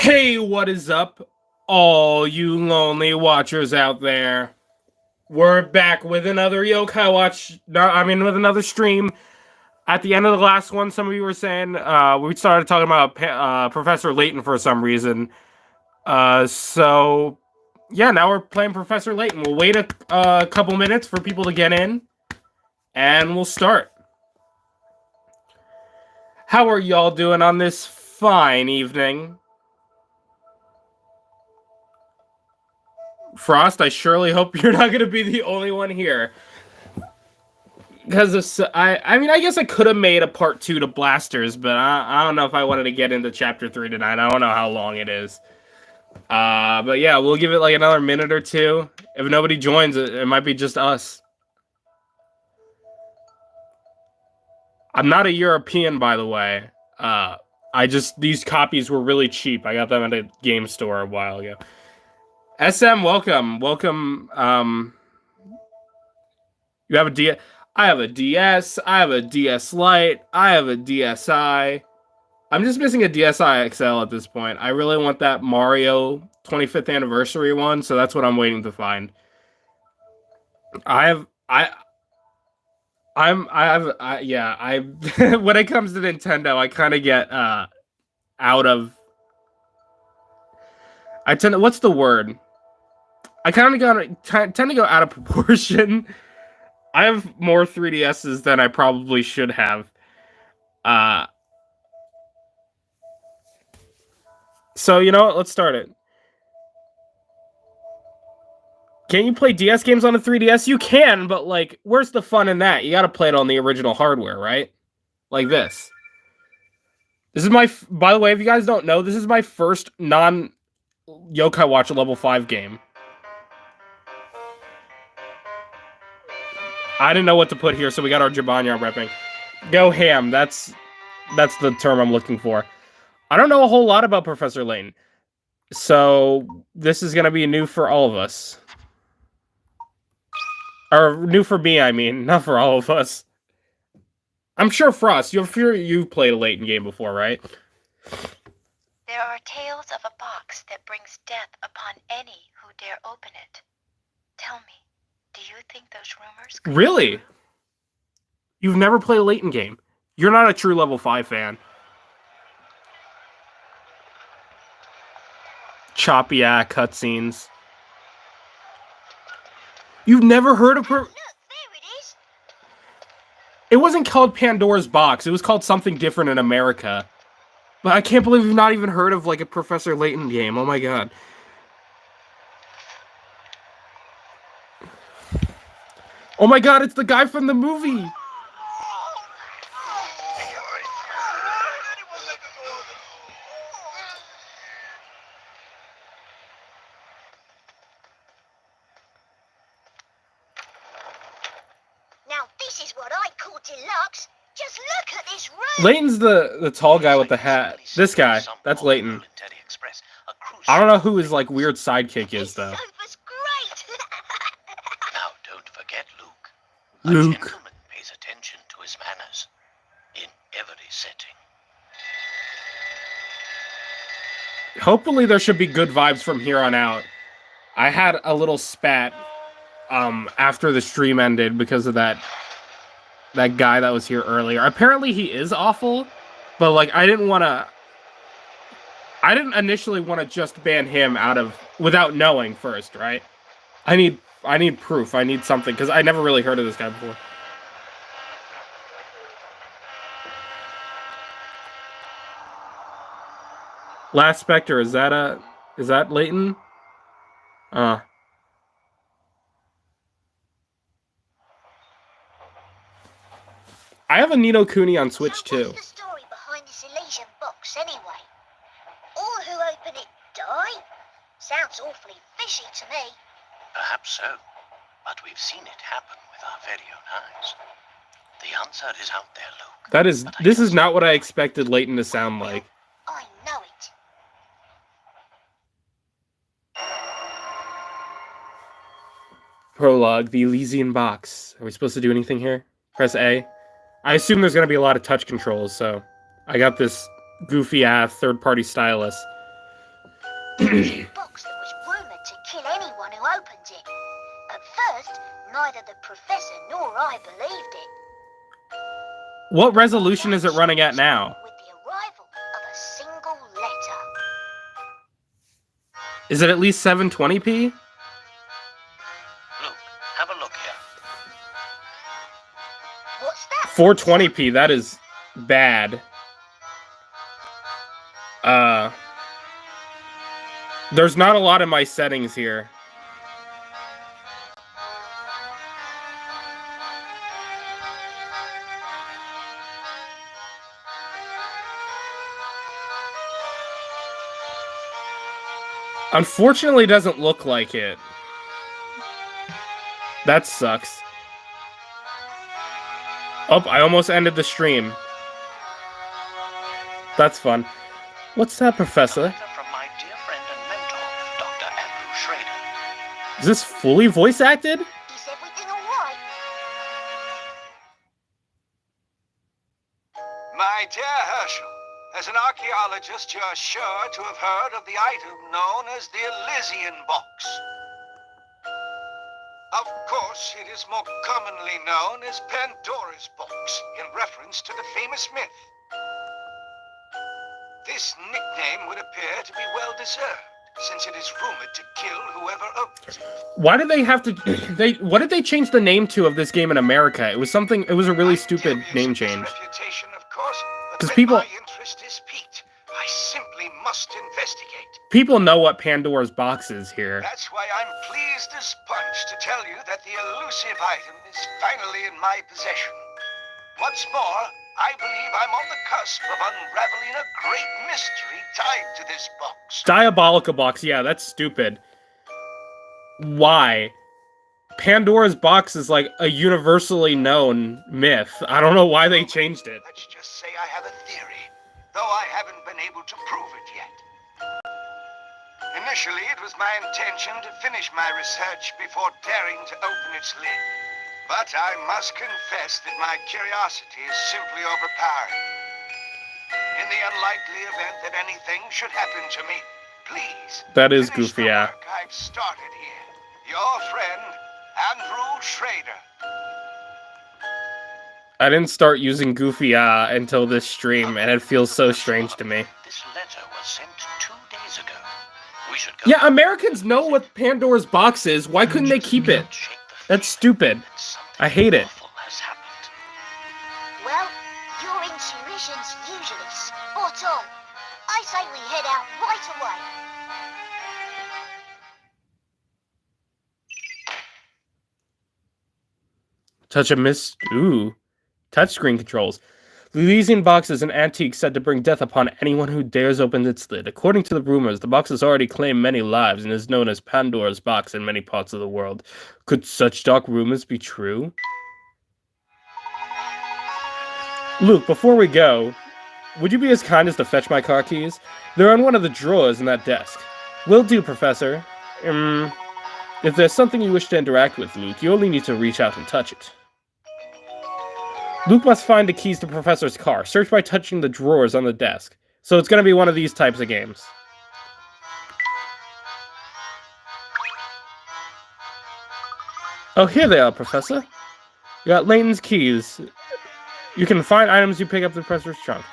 Hey, what is up, all you lonely watchers out there? We're back with another Yokai Watch. With another stream. At the end of the last one, some of you were saying we started talking about Professor Layton for some reason. So yeah, now we're playing Professor Layton. We'll wait a couple minutes for people to get in, and we'll start. How are y'all doing on this fine evening? Frost, I surely hope you're not going to be the only one here. Because I guess I could have made a part 2 to Blasters, but I don't know if I wanted to get into Chapter 3 tonight. I don't know how long it is. But yeah, we'll give it like another minute or two. If nobody joins, it might be just us. I'm not a European, by the way. These copies were really cheap. I got them at a game store a while ago. SM, welcome. You have a DS. I have a DS. I have a DS Lite. I have a DSi. I'm just missing a DSi XL at this point. I really want that Mario 25th anniversary one, so that's what I'm waiting to find. when it comes to Nintendo, I kind of get what's the word? I tend to go out of proportion. I have more 3DSs than I probably should have. So, you know what? Let's start it. Can you play DS games on a 3DS? You can, but, like, where's the fun in that? You gotta play it on the original hardware, right? Like this. This is my... By the way, if you guys don't know, this is my first non-Yokai Watch level 5 game. I didn't know what to put here, so we got our Juggle repping. Go ham, that's the term I'm looking for. I don't know a whole lot about Professor Layton, so this is going to be new for all of us. Or new for me, I mean, not for all of us. I'm sure, Frost, you've played a Layton game before, right? There are tales of a box that brings death upon any who dare open it. Tell me, do you think those rumors could Really? You've never played a Layton game. You're not a true level 5 fan. Choppy cutscenes. You've never heard of her? Look, there it is. It wasn't called Pandora's Box. It was called something different in America. But I can't believe you've not even heard of like a Professor Layton game. Oh my god. Oh my god, it's the guy from the movie! Now this is what I call deluxe. Just look at this room. Layton's the tall guy with the hat. This guy, that's Layton. I don't know who his like weird sidekick is though. Sofa's great. Now don't forget Luke. Luke. A gentleman pays attention to his manners in every setting. Hopefully there should be good vibes from here on out. I had a little spat after the stream ended because of that guy that was here earlier. Apparently he is awful, but like I didn't initially want to just ban him without knowing first, right? I need proof. I need something because I never really heard of this guy before. Last Spectre, is that Layton? I have a Nino Kuni on Switch too. What's the story behind this Elysian box anyway? All who open it die? Sounds awfully fishy to me. Perhaps so, but we've seen it happen with our very own eyes. The answer is out there, Luke. This is not what I expected Layton to sound like. I know it. Prologue, the Elysian box. Are we supposed to do anything here? Press A. I assume there's going to be a lot of touch controls, so I got this goofy-ass third-party stylus. It's a box that was rumoured to kill anyone who opens it. At first, neither the professor nor I believed it. What resolution is it running at now? With the arrival of a single letter. Is it at least 720p? Luke, have a look here. What's that? 420p, that is bad. There's not a lot in my settings here. Unfortunately, it doesn't look like it. That sucks. Oh, I almost ended the stream. That's fun. What's that, Professor? From my dear friend and mentor, Dr. Andrew Schrader. Is this fully voice acted? Is everything alright? My dear Herschel, as an archaeologist, you're sure to have heard of the item known as the Elysian Box. Of course, it is more commonly known as Pandora's Box, in reference to the famous myth. This nickname would appear to be well-deserved, since it is rumored to kill whoever opens it. Why did they have to... What did they change the name to of this game in America? It was something... It was a really stupid name change. Reputation, of course, but 'Cause when people- my interest is piqued, I simply must investigate. People know what Pandora's box is here. That's why I'm pleased as punch to tell you that the elusive item is finally in my possession. What's more, I believe I'm on the cusp of unraveling a great mystery tied to this box. Diabolica box, yeah, that's stupid. Why? Pandora's box is like a universally known myth. I don't know why they changed it. Let's just say I have a theory, though I haven't been able to prove it yet. Initially, it was my intention to finish my research before daring to open its lid. But I must confess that my curiosity is simply overpowering. In the unlikely event that anything should happen to me, please. That is finish goofy, the yeah. work I've started here. Your friend, Andrew Schrader. I didn't start using Goofy until this stream, and it feels so strange to me. This letter was sent 2 days ago. We should go. Yeah, Americans know what Pandora's box is. Why couldn't they keep it? That's stupid. I hate it. Awful has happened. Well, your intuition's usually spot on. I say we head out right away. Touch a miss. Ooh. Touchscreen controls. The Elysian box is an antique said to bring death upon anyone who dares open its lid. According to the rumors, the box has already claimed many lives and is known as Pandora's box in many parts of the world. Could such dark rumors be true? Luke, before we go, would you be as kind as to fetch my car keys? They're in one of the drawers in that desk. Will do, Professor. If there's something you wish to interact with, Luke, you only need to reach out and touch it. Luke must find the keys to Professor's car. Search by touching the drawers on the desk. So it's going to be one of these types of games. Oh, here they are, Professor. You got Layton's keys. You can find items you pick up in the Professor's trunk.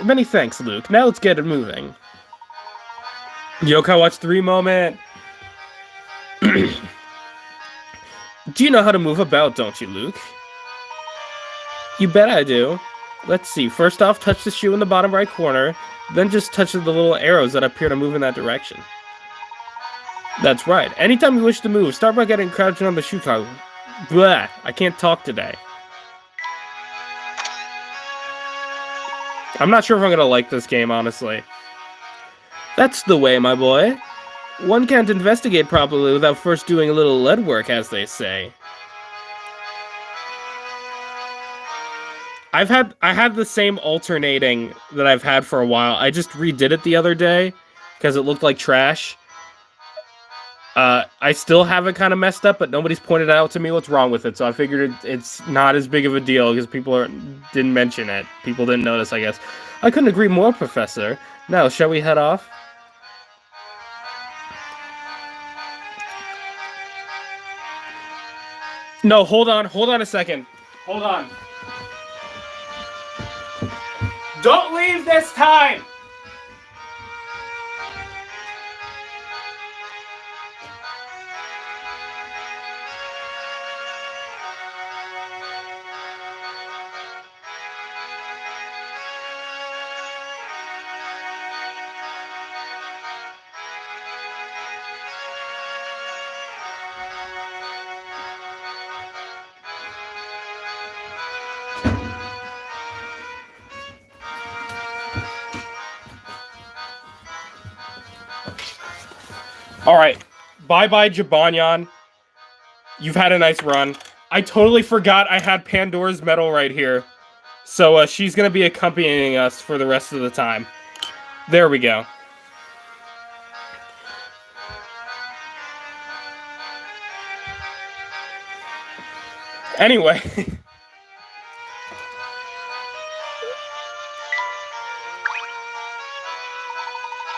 Many thanks, Luke. Now let's get it moving. Yokai Watch 3 moment. Do you know how to move about, don't you, Luke? You bet I do. Let's see. First off, touch the shoe in the bottom right corner. Then just touch the little arrows that appear to move in that direction. That's right. Anytime you wish to move, start by getting crouched on the shoe cog. Blah! I can't talk today. I'm not sure if I'm gonna like this game, honestly. That's the way, my boy. One can't investigate properly without first doing a little lead work, as they say. I had the same alternating that I've had for a while. I just redid it the other day because it looked like trash. I still have it kind of messed up, but nobody's pointed out to me what's wrong with it, so I figured it's not as big of a deal because people didn't mention it. People didn't notice, I guess. I couldn't agree more, Professor. Now, shall we head off? No, hold on a second. Hold on. Don't leave this time! Alright, bye-bye Shogunyan. You've had a nice run. I totally forgot I had Pandora's medal right here. So she's gonna be accompanying us for the rest of the time. There we go. Anyway.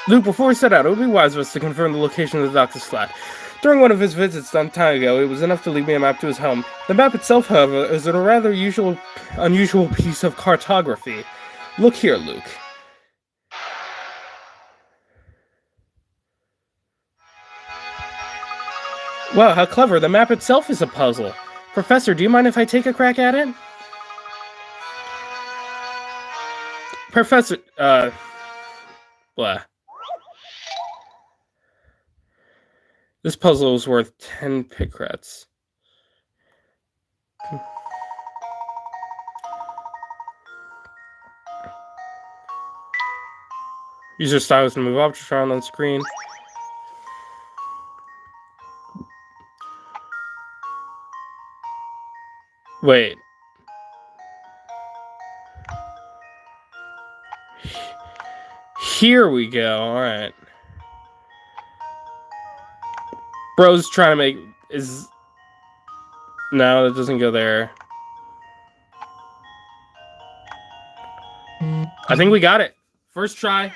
Luke, before we set out, it would be wise of us to confirm the location of the doctor's flat. During one of his visits some time ago, it was enough to leave me a map to his home. The map itself, however, is a rather unusual piece of cartography. Look here, Luke. Wow, how clever. The map itself is a puzzle. Professor, do you mind if I take a crack at it? Professor, blah. This puzzle is worth 10 pickrats. Use your stylus to move objects around on screen. Wait. Here we go, alright. Bro's trying to make... No, that doesn't go there. I think we got it. First try.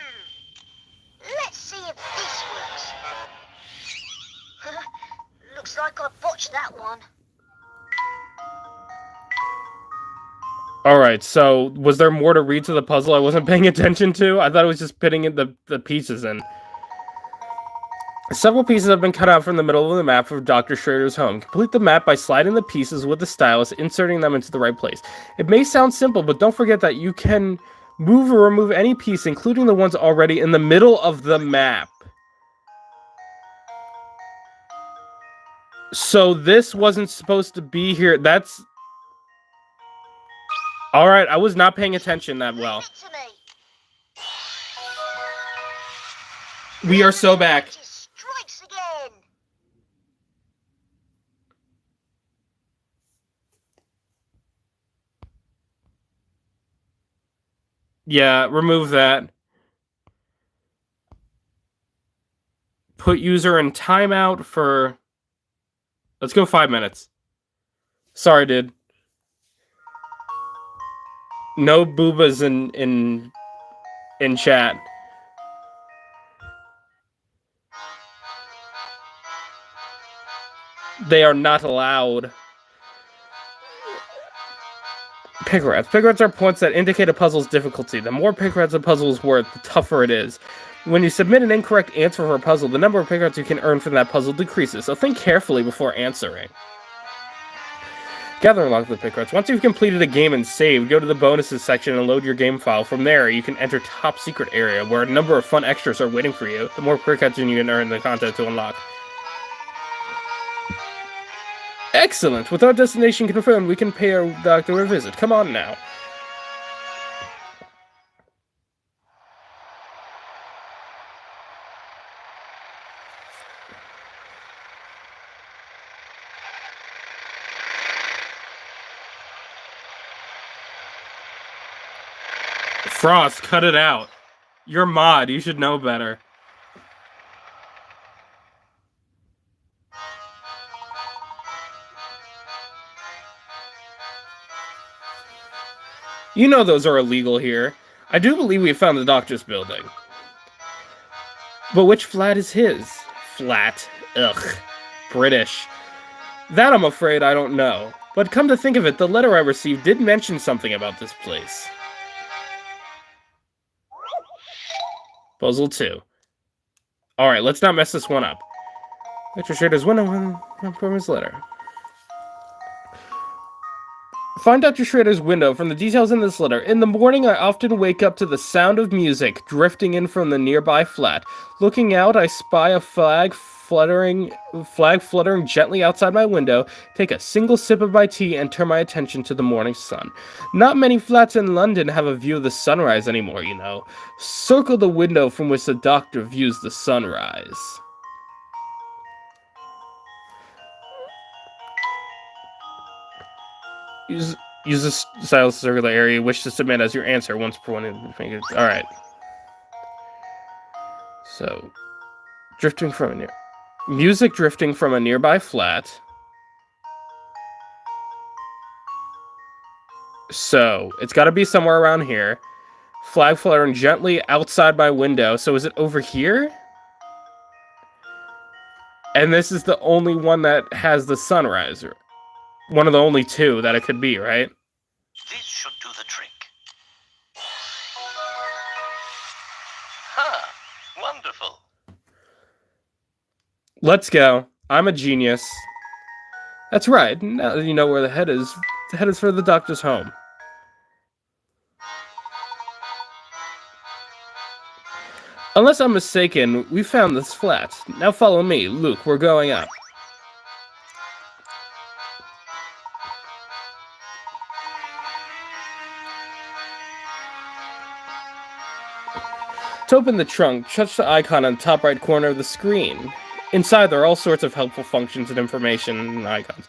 Let's see if this works. Looks like I botched that one. Alright, so was there more to read to the puzzle I wasn't paying attention to? I thought it was just fitting the pieces in. Several pieces have been cut out from the middle of the map of Dr. Schrader's home. Complete the map by sliding the pieces with the stylus, inserting them into the right place. It may sound simple, but don't forget that you can move or remove any piece, including the ones already in the middle of the map. So this wasn't supposed to be here. That's... Alright, I was not paying attention that well. We are so back. Yeah, remove that. Put user in timeout for... Let's go 5 minutes. Sorry, dude. No boobas in chat. They are not allowed. Pickrats. Pickrats are points that indicate a puzzle's difficulty. The more pickrats a puzzle is worth, the tougher it is. When you submit an incorrect answer for a puzzle, the number of pickrats you can earn from that puzzle decreases, so think carefully before answering. Gather and lock the pickrats. Once you've completed a game and saved, go to the bonuses section and load your game file. From there, you can enter top secret area, where a number of fun extras are waiting for you. The more pickrats you can earn, the content to unlock. Excellent! With our destination confirmed, we can pay our doctor a visit. Come on now. Frost, cut it out. You're mod, you should know better. You know those are illegal here. I do believe we found the doctor's building. But which flat is his? Flat. Ugh. British. That I'm afraid I don't know. But come to think of it, the letter I received did mention something about this place. Puzzle 2. Alright, let's not mess this one up. Dr. Schrader's window from his letter. Find Dr. Schrader's window from the details in this letter. In the morning, I often wake up to the sound of music drifting in from the nearby flat. Looking out, I spy a flag fluttering gently outside my window, take a single sip of my tea, and turn my attention to the morning sun. Not many flats in London have a view of the sunrise anymore, you know. Circle the window from which the doctor views the sunrise. Use the stylus to circle the area you wish to submit as your answer once per one. Alright. So, music drifting from a nearby flat. So, it's got to be somewhere around here. Flag fluttering gently outside my window. So, is it over here? And this is the only one that has the sunrise. One of the only two that it could be, right? This should do the trick. Ha! Wonderful. Let's go. I'm a genius. That's right. Now that you know where the head is for the doctor's home. Unless I'm mistaken, we found this flat. Now follow me. Luke, we're going up. To open the trunk, touch the icon on the top right corner of the screen. Inside, there are all sorts of helpful functions and information and icons.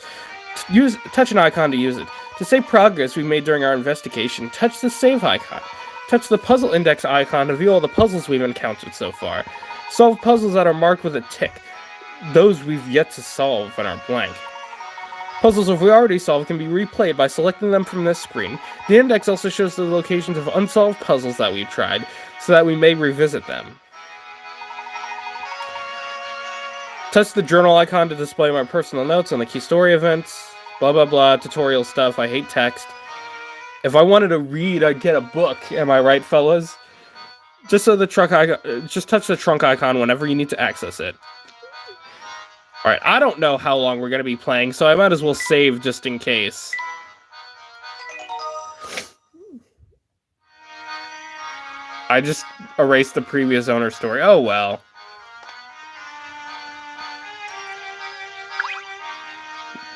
Touch an icon to use it. To save progress we made during our investigation, touch the save icon. Touch the puzzle index icon to view all the puzzles we've encountered so far. Solve puzzles that are marked with a tick. Those we've yet to solve and are blank. Puzzles if we already solved can be replayed by selecting them from this screen. The index also shows the locations of unsolved puzzles that we've tried, so that we may revisit them. Touch the journal icon to display my personal notes on the key story events, blah blah blah, tutorial stuff. I hate text. If I wanted to read, I'd get a book. Am I right, fellas? Just touch the trunk icon whenever you need to access it. Alright, I don't know how long we're going to be playing, so I might as well save just in case. I just erased the previous owner story. Oh well.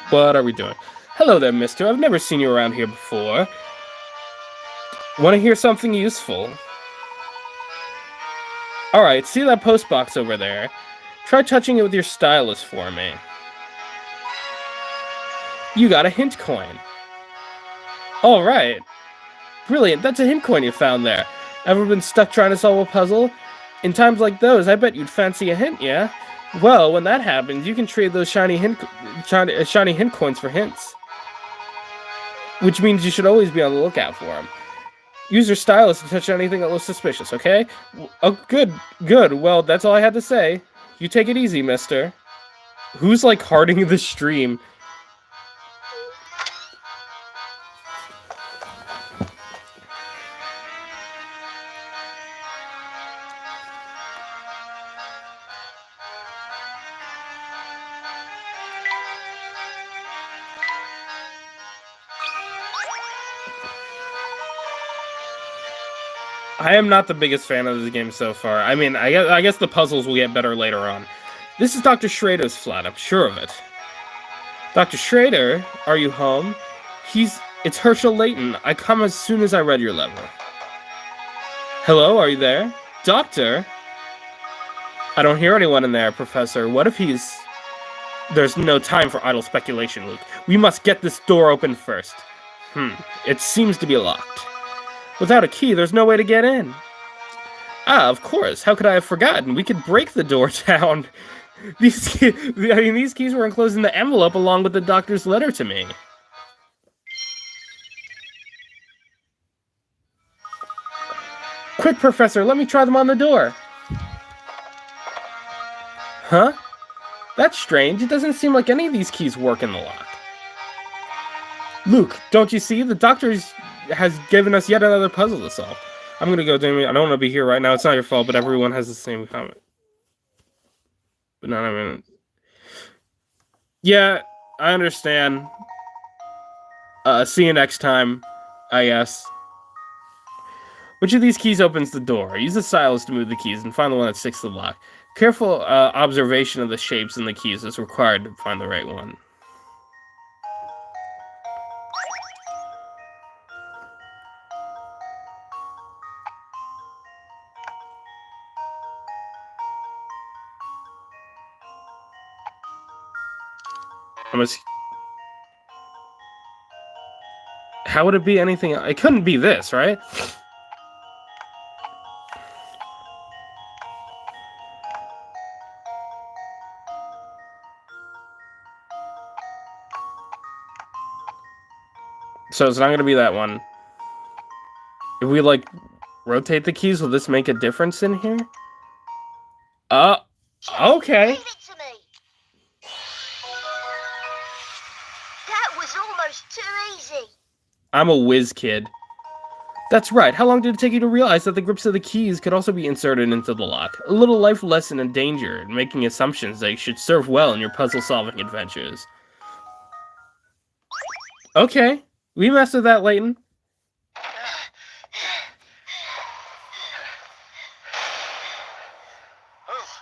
What are we doing? Hello there, mister. I've never seen you around here before. Want to hear something useful? Alright, see that post box over there? Try touching it with your stylus for me. You got a hint coin. Alright. Brilliant, that's a hint coin you found there. Ever been stuck trying to solve a puzzle? In times like those, I bet you'd fancy a hint, yeah? Well, when that happens, you can trade those shiny hint coins for hints. Which means you should always be on the lookout for them. Use your stylus to touch anything that looks suspicious, okay? Oh, good. Well, that's all I had to say. You take it easy, mister. Who's, like, hearting the stream? I am not the biggest fan of this game so far. I mean, I guess the puzzles will get better later on. This is Dr. Schrader's flat, I'm sure of it. Dr. Schrader, are you home? It's Herschel Layton. I come as soon as I read your letter. Hello, are you there? Doctor? I don't hear anyone in there, Professor. What if he's... There's no time for idle speculation, Luke. We must get this door open first. It seems to be locked. Without a key, there's no way to get in. Ah, of course. How could I have forgotten? We could break the door down. These keys were enclosed in the envelope along with the doctor's letter to me. Quick, Professor, let me try them on the door. Huh? That's strange. It doesn't seem like any of these keys work in the lock. Luke, don't you see? The doctor has given us yet another puzzle to solve. I'm gonna go, Damien. I don't want to be here right now. It's not your fault, but everyone has the same comment. But not a minute. Yeah, I understand. See you next time, I guess. Which of these keys opens the door? Use the stylus to move the keys and find the one that sticks to the lock. Careful observation of the shapes in the keys is required to find the right one. How would it be anything? It couldn't be this, right? So it's not going to be that one. If we, like, rotate the keys, will this make a difference in here? Okay. Leave it to me. That was almost too easy. I'm a whiz kid. That's right. How long did it take you to realize that the grips of the keys could also be inserted into the lock? A little life lesson in danger and making assumptions that should serve well in your puzzle-solving adventures. Okay. We messed with that, Layton.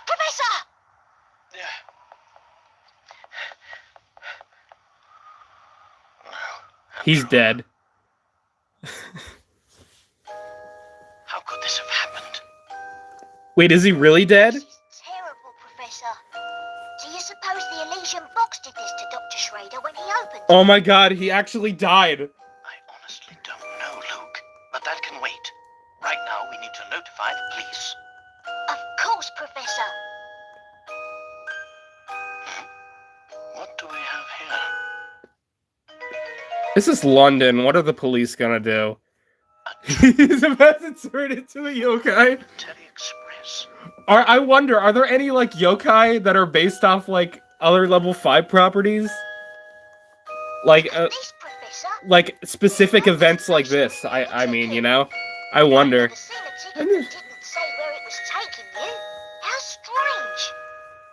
Professor! He's dead. How could this have happened? Wait, is he really dead? This is terrible, Professor. Do you suppose the Elysian box did this to Dr. Schrader when he opened it? Oh my god, he actually died. I honestly don't know, Luke. But that can wait. Right now, we need to notify the police. Of course, Professor. What do we have here? This is London. What are the police gonna do? He's about to turn into a yokai. Teddy Express. I wonder, are there any, like, yokai that are based off, like, other level 5 properties? Like, This, Professor. like, specific events like this. I mean, you know? I wonder. I've never seen a ticket that didn't say where it was taking you. How strange.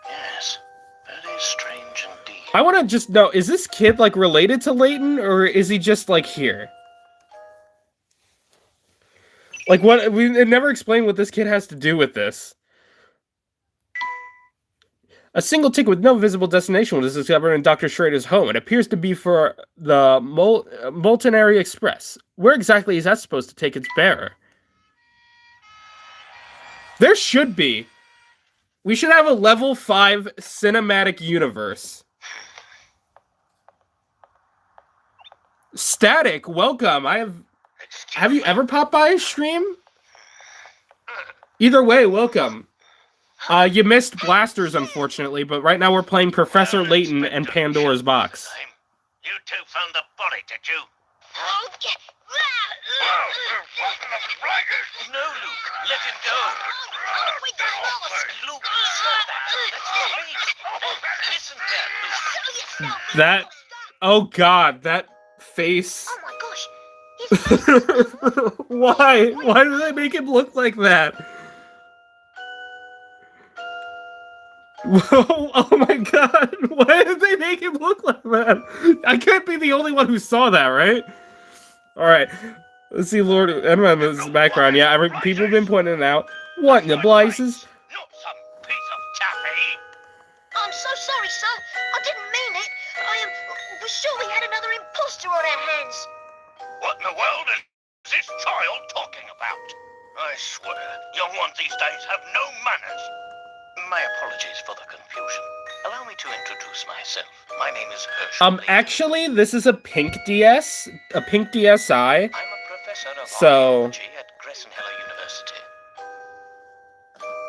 Yes, very strange indeed. I want to just know, is this kid, like, related to Layton, or is he just, like, here? Like, what? We never explained what this kid has to do with this. A single ticket with no visible destination was discovered in Dr. Schrader's home. It appears to be for the Moltenary Express. Where exactly is that supposed to take its bearer? There should be. We should have a level 5 cinematic universe. Static, welcome. Have you ever popped by a stream? Either way, welcome. You missed Blasters, unfortunately, but right now we're playing Professor Layton and Pandora's Box. You two found the body, did you? No, Luke, let him go. We got lost. Luke, stop that. That's your face. Listen there, Luke. That... Oh god, that face... Oh my gosh. His face. Why? Why do they make him look like that? Whoa, oh my god, why did they make him look like that? I can't be the only one who saw that, right? Alright, let's see Lord Edmund's background. Yeah, people have been pointing it out. What in the blazes? Not some piece of taffy. I'm so sorry, sir. I didn't mean it. We're sure we had another imposter on our hands. What in the world is this child talking about? I swear, young ones these days have no manners. My apologies for the confusion. Allow me to introduce myself. My name is Herschel. Actually, this is a pink DS, a pink DSi. I'm a professor of So archaeology at Gressenheller University.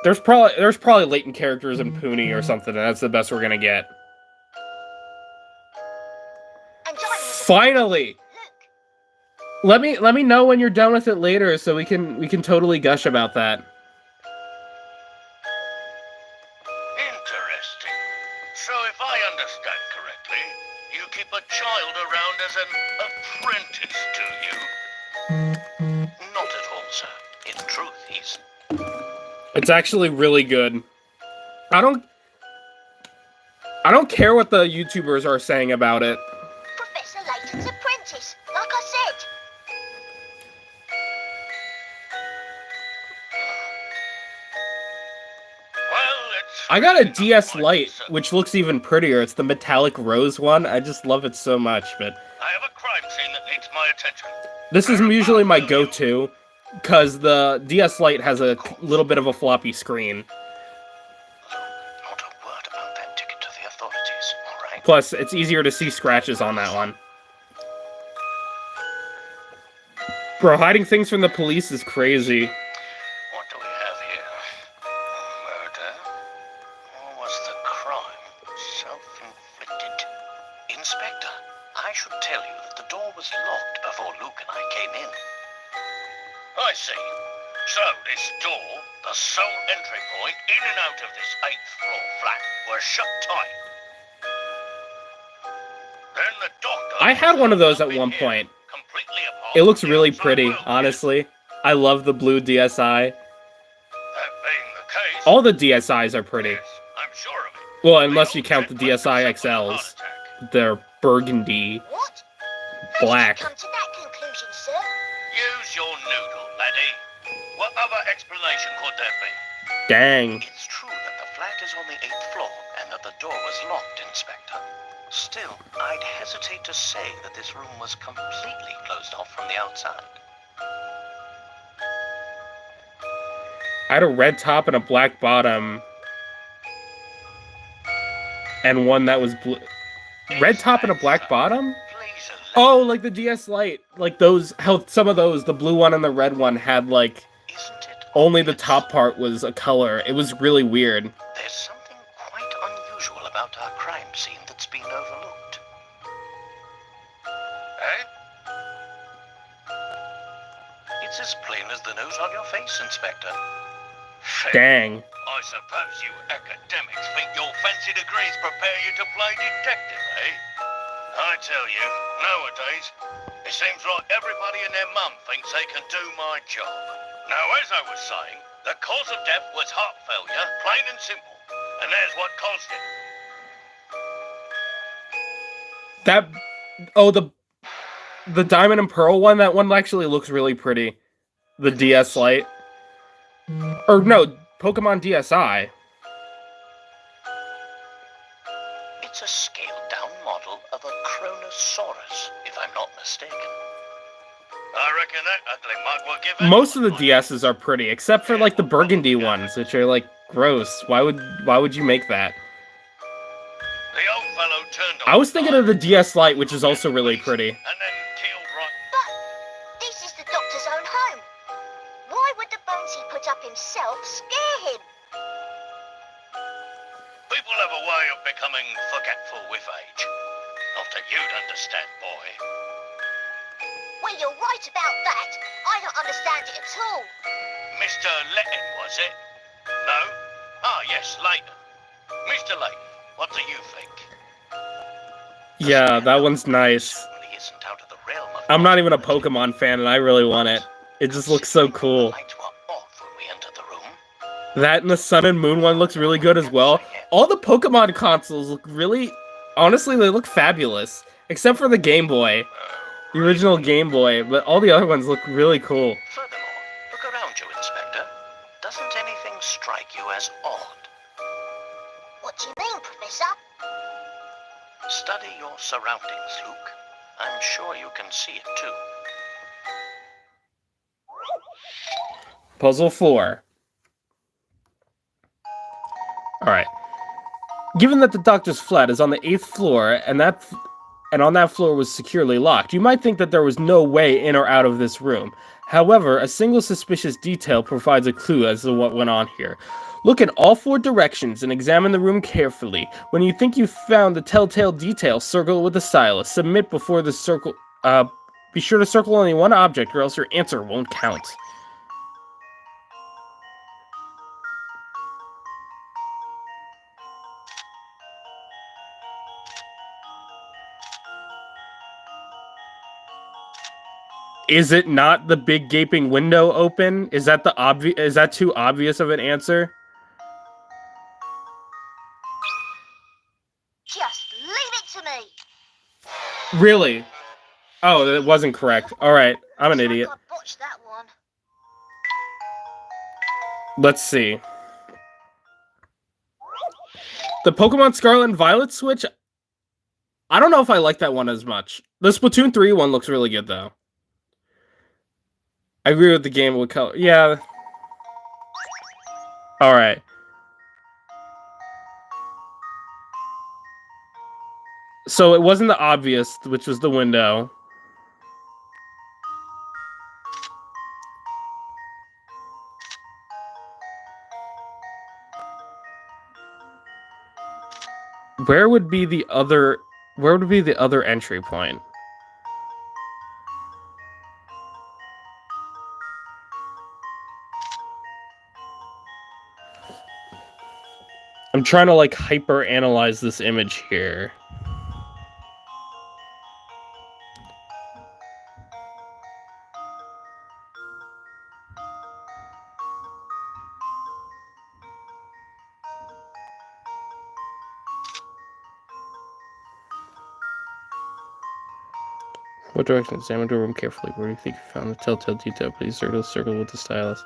there's probably latent characters in Puni or something, and that's the best we're gonna get. And Diamond. Finally! Look. Let me know when you're done with it later, so we can totally gush about that. Interesting. So if I understand correctly, you keep a child around as an apprentice to you? Not at all, sir. In truth, he's... It's actually really good. I don't care what the YouTubers are saying about it. Professor Layton's apprentice, like I said. Well, it's... I got a really DS not Lite, quite which looks even prettier. It's the metallic rose one. I just love it so much, but I have a crime scene that needs my attention. this is usually my go-to, because the DS Lite has a little bit of a floppy screen. Not a word about that ticket to the authorities, all right? Plus, it's easier to see scratches on that one. Bro, hiding things from the police is crazy. What do we have here? Murder? Or was the crime self-inflicted? Inspector, I should tell you that the door was locked before Luke and I came in. I see. So this door, the sole entry point in and out of this 8th floor flat, was shut tight. Then the doctor... I had one of those at one point. Completely apart It looks from the really outside pretty, world. honestly. I love the blue DSi. That being the case... All the DSIs are pretty. Yes, I'm sure of it. Well, unless you count the DSi XLs. They're burgundy, What? black. How did you come to that conclusion, sir? Use your noodle, laddie. What other explanation could there be? Dang. It's true that the flat is on the 8th floor and that the door was locked, Inspector. Still, I'd hesitate to say that this room was completely closed off from the outside. I had a red top and a black bottom. And one that was blue. Red top and a black bottom? Please Oh, like the DS Lite. Like those, how some of those, the blue one and the red one had like, isn't it only the obvious? top part was a color. It was really weird. There's something quite unusual about our crime scene that's been overlooked. Eh? It's as plain as the nose on your face, Inspector. Dang. I suppose you academics think your fancy degrees prepare you to play detective, eh? I tell you, nowadays, it seems like everybody and their mum thinks they can do my job. Now, as I was saying, the cause of death was heart failure, plain and simple. And there's what caused it. That, oh, the diamond and pearl one, that one actually looks really pretty. The DS Lite. Or no, Pokemon DSi. It's a scaled-down model of a Kronosaurus, if I'm not mistaken. I reckon that ugly mug will give Most of the anyone DSs are pretty, except for like the burgundy ones, which are like gross. Why would you make that? The old fellow turned I was thinking of the DS Lite, which is also really pretty. and then killed right. But this is the doctor's own home. Why would the bones he put up himself scare him? People have a way of becoming forgetful with age. Not that you'd understand, boy. Well, you're right about that. I don't understand it at all. Mr. Layton, was it? No? Ah, yes, Layton. Mr. Layton, what do you think? Yeah, that one's nice. Certainly isn't out of the realm of I'm not even a Pokemon fan, and I really want it. It just looks so cool. The lights were off when we entered the room. That and the Sun and Moon one looks really good as well. All the Pokemon consoles look really... Honestly, they look fabulous. Except for the Game Boy. The original Game Boy, but all the other ones look really cool. Furthermore, look around you, Inspector. Doesn't anything strike you as odd? What do you mean, Professor? Study your surroundings, Luke. I'm sure you can see it too. Puzzle 4. Alright. Given that the doctor's flat is on the 8th floor, and on that floor was securely locked, you might think that there was no way in or out of this room. However, a single suspicious detail provides a clue as to what went on here. Look in all 4 directions and examine the room carefully. When you think you've found the telltale detail, circle it with a stylus. Submit before the circle... be sure to circle only one object, or else your answer won't count. Is it not the big gaping window open? Is that is that too obvious of an answer? Just leave it to me. Really? Oh, that wasn't correct. Alright, I'm an Looks like idiot. I botched that one. Let's see. The Pokemon Scarlet and Violet Switch? I don't know if I like that one as much. The Splatoon 3 one looks really good, though. I agree with the game with color. Yeah. Alright. So it wasn't the obvious, which was the window. Where would be the other entry point? I'm trying to like hyper analyze this image here. What direction? Examine the room carefully. Where do you think you found the telltale detail? Please circle with the stylus.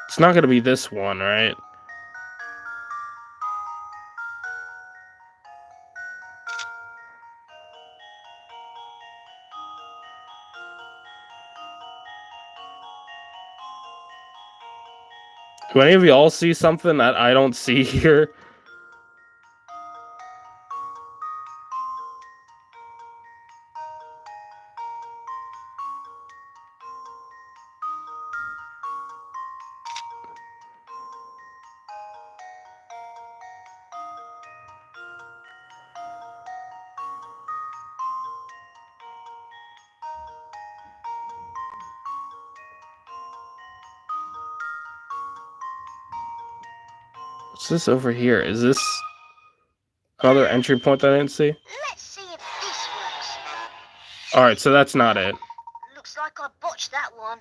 It's not gonna be this one, right? Do any of you all see something that I don't see here? What's this over here? Is this another entry point that I didn't see? Let's see if this works. Alright, so that's not it. Looks like I botched that one.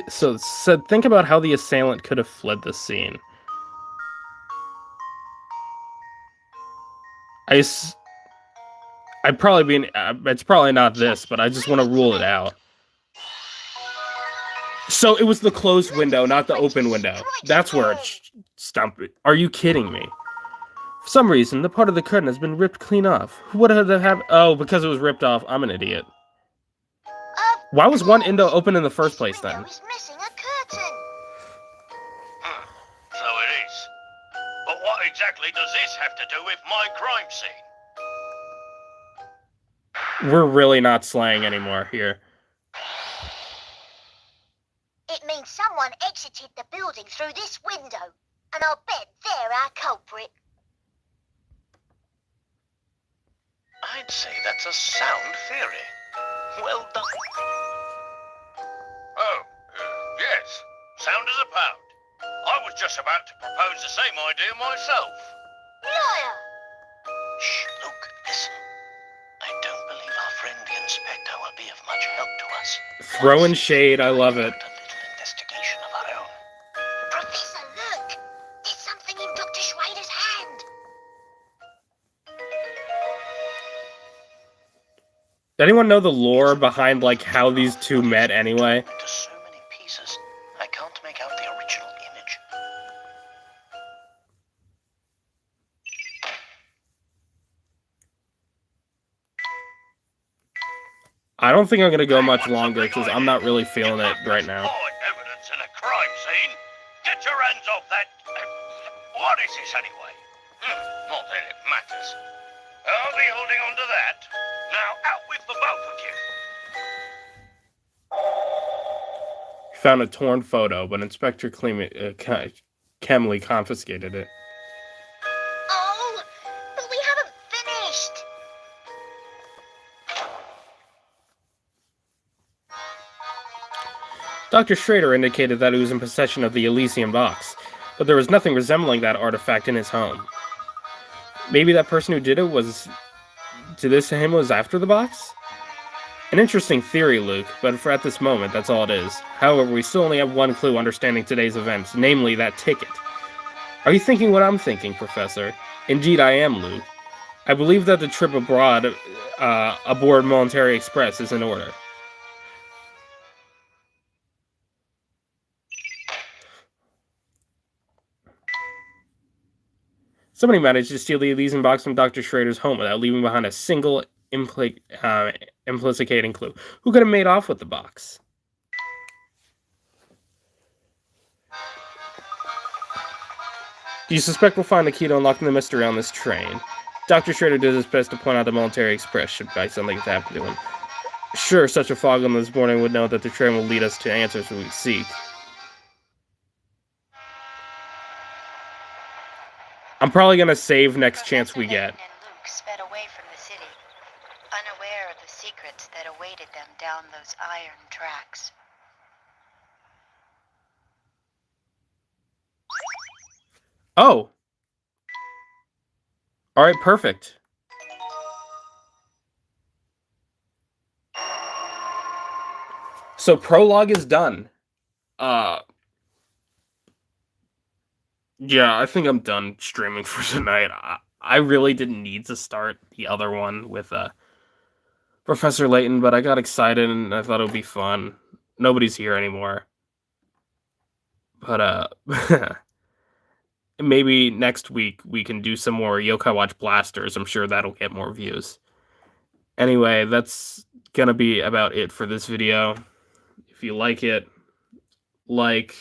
So think about how the assailant could have fled the scene. I'd probably be. It's probably not this, but I just want to rule it out. So it was the closed window, not the open window. That's where it's stumped. Are you kidding me? For some reason, the part of the curtain has been ripped clean off. What did that have? Oh, because it was ripped off. I'm an idiot. Why was one window open in the first place then? Is missing a curtain. So it is. But what exactly does this have to do with my crime scene? We're really not slaying anymore here. It means someone exited the building through this window, and I'll bet they're our culprit. I'd say that's a sound theory. Well done. Oh, yes. Sound as a pound. I was just about to propose the same idea myself. Liar! Shh, look, listen. I don't believe our friend the inspector will be of much help to us. Throwing shade, I love it. A little investigation of our own. Professor, look! There's something in Dr. Schrader's hand. Anyone know the lore behind like how these two met anyway? Into so many pieces, I can't make out the original image. I don't think I'm gonna go much longer because I'm not really feeling it right now. Evidence in a crime scene. Get your hands off that What is this, anyway? Not that it matters. I'll be holding on to that. Now, out with the both of you. He found a torn photo, but Inspector Kemley confiscated it. Oh, but we haven't finished. Dr. Schrader indicated that he was in possession of the Elysium box, but there was nothing resembling that artifact in his home. Maybe that person who did this to him was after the box? An interesting theory, Luke, but for at this moment, that's all it is. However, we still only have one clue understanding today's events, namely that ticket. Are you thinking what I'm thinking, Professor? Indeed, I am, Luke. I believe that the trip abroad, aboard Military Express is in order. Somebody managed to steal the Elysium box from Dr. Schrader's home without leaving behind a single implicating clue. Who could have made off with the box? Do you suspect we'll find the key to unlocking the mystery on this train? Dr. Schrader did his best to point out the Military Express should by something to happen to him. Sure, such a fog on this morning would know that the train will lead us to answers we seek. I'm probably going to save next chance we get. Layton and Luke sped away from the city, unaware of the secrets that awaited them down those iron tracks. Oh! Alright, perfect. So Prologue is done. Yeah, I think I'm done streaming for tonight. I really didn't need to start the other one with Professor Layton, but I got excited and I thought it would be fun. Nobody's here anymore. But maybe next week we can do some more Yokai Watch Blasters. I'm sure that'll get more views. Anyway, that's gonna be about it for this video. If you like it, like,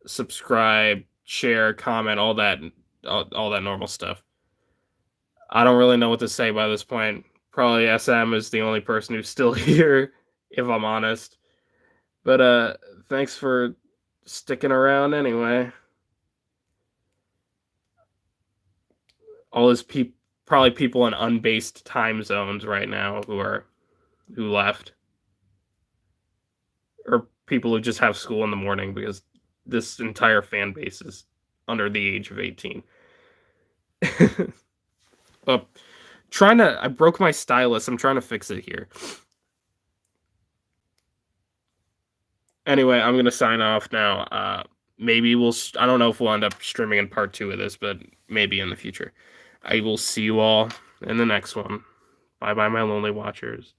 subscribe, share, comment, all that normal stuff. I don't really know what to say by this point. Probably SM is the only person who's still here, if I'm honest. But thanks for sticking around anyway. All those probably people in unbased time zones right now who left. Or people who just have school in the morning, because this entire fan base is under the age of 18. I broke my stylus. I'm trying to fix it here. Anyway, I'm going to sign off now. Maybe I don't know if we'll end up streaming in part 2 of this, but maybe in the future. I will see you all in the next one. Bye-bye, my lonely watchers.